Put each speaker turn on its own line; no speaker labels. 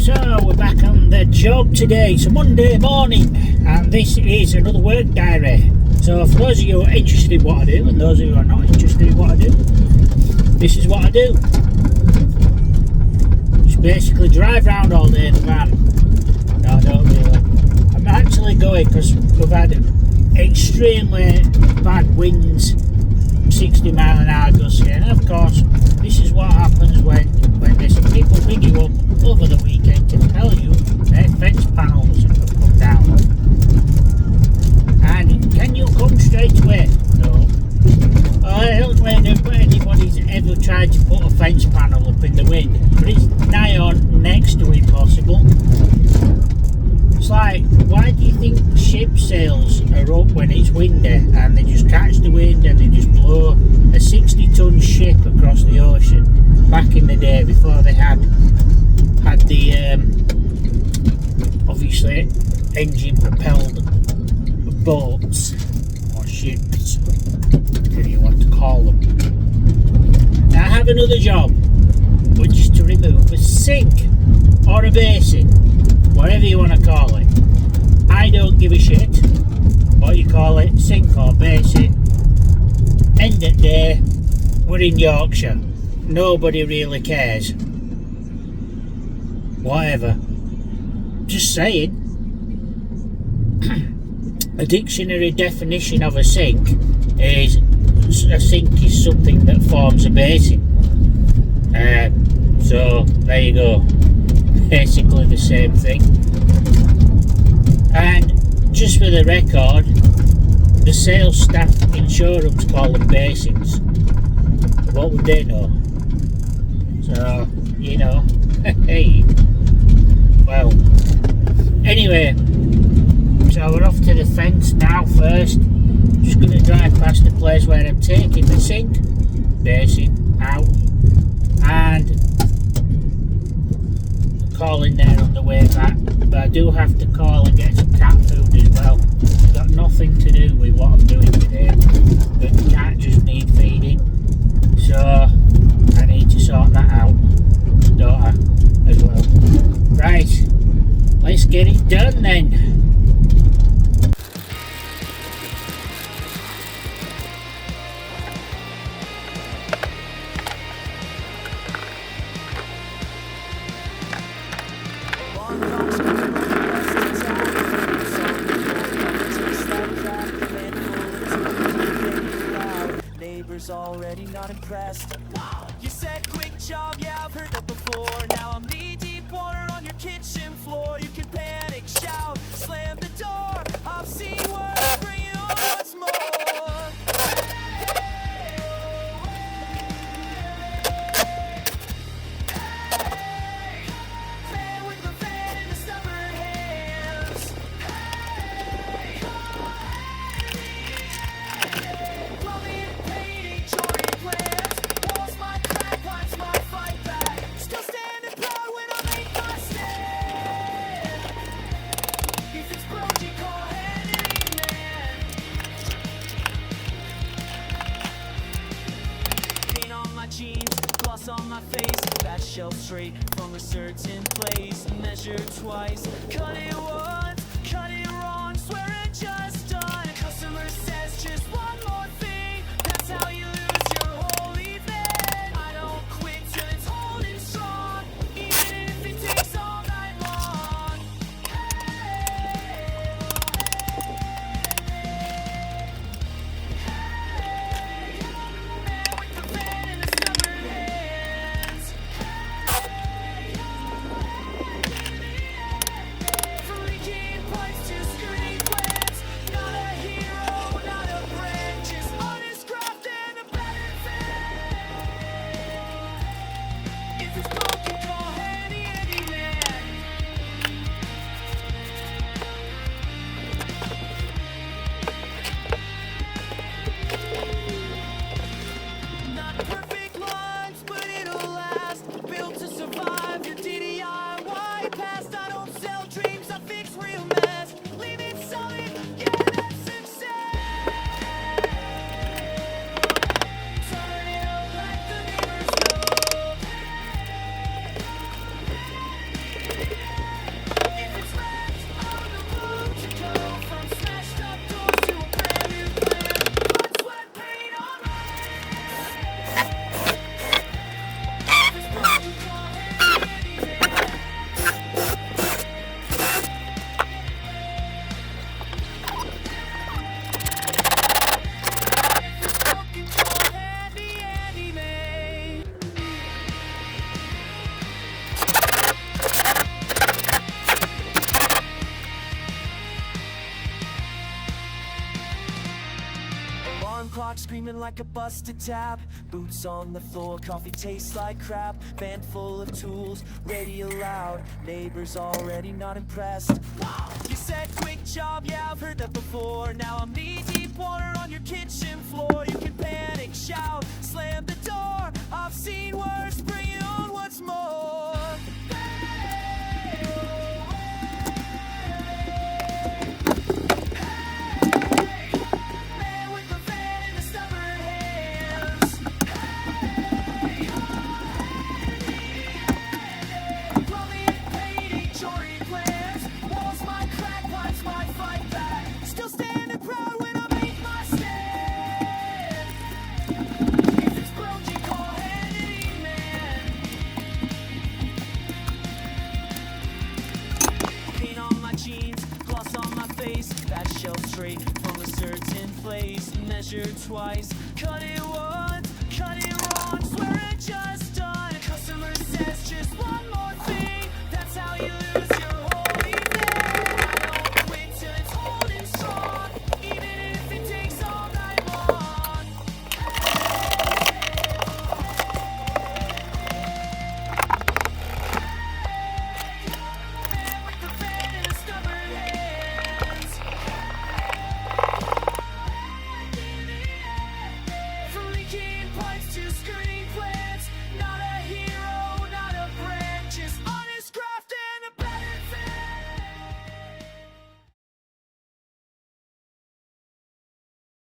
So we're back on the job today. It's a Monday morning and this is another work diary. So for those of you who are interested in what I do and those of you who are not interested in what I do, this is what I do. Just basically drive around all day in the van. No, I don't really. I'm actually going because we've had extremely bad winds, 60 mile an hour gusts here, and of course this is what happens when there's people ring you up over the weekend to tell you their fence panels have come down. And can you come straight away? No. I don't know anybody's ever tried to put a fence panel up in the wind, but it's nigh on next to impossible. It's like, why do you think ship sails are up when it's windy and they just catch the wind and they just blow a 60-ton ship across the ocean back in the day before they had the obviously engine propelled boats or ships, whatever you want to call them. Now I have another job, which is to remove a sink or a basin, whatever you want to call it. I don't give a shit what you call it, sink or basin. End of the day, we're in Yorkshire. Nobody really cares. Whatever. Just saying. A dictionary definition of a sink is something that forms a basin. So there you go. Basically the same thing. And just for the record, the sales staff in showrooms call them basins. What would they know? So, you know, hey. Well, anyway, so we're off to the fence now first. Just going to drive past the place where I'm taking the sink, basin, out, and call in there on the way back. But I do have to call and get some cat food as well. It's got nothing to do with what I'm doing today, but the cat just need feeding, so I need to sort that out. Daughter as well. Right, let's get it done then.
Already not impressed. You said quick job, yeah, I've heard that before. Now I'm knee deep water on your kitchen floor. You can panic, shout, slam the door. I've seen worse, bring it on once more. Man with the fan and the stubborn hands. Plumbing and painting, joining plans. Walls might crack, pipes might fight back. Still standing proud when I make my stand. If it's broke, you call Handyman. Paint on my jeans, gloss on my face. That shelf straight from a certain place. Measure twice, cut it once, cut it wrong. Swear it just done. Customer says just one more thing. That's how you lose your whole evening. I don't quit till it's holding strong, even if it takes all night long. Man with the fan and the stubborn hands. Freaking lock, screaming like a busted tap. Boots on the floor, coffee tastes like crap. Van full of tools, radio loud. Neighbors already not impressed. You said quick job, yeah, I've heard that before. Now I'm knee deep water on your kitchen floor. You can panic, shout, slam the door. I've seen worse, bring it on once more. That shelf straight from a certain place. Measure twice, cut it once, cut it wrong. Swear it just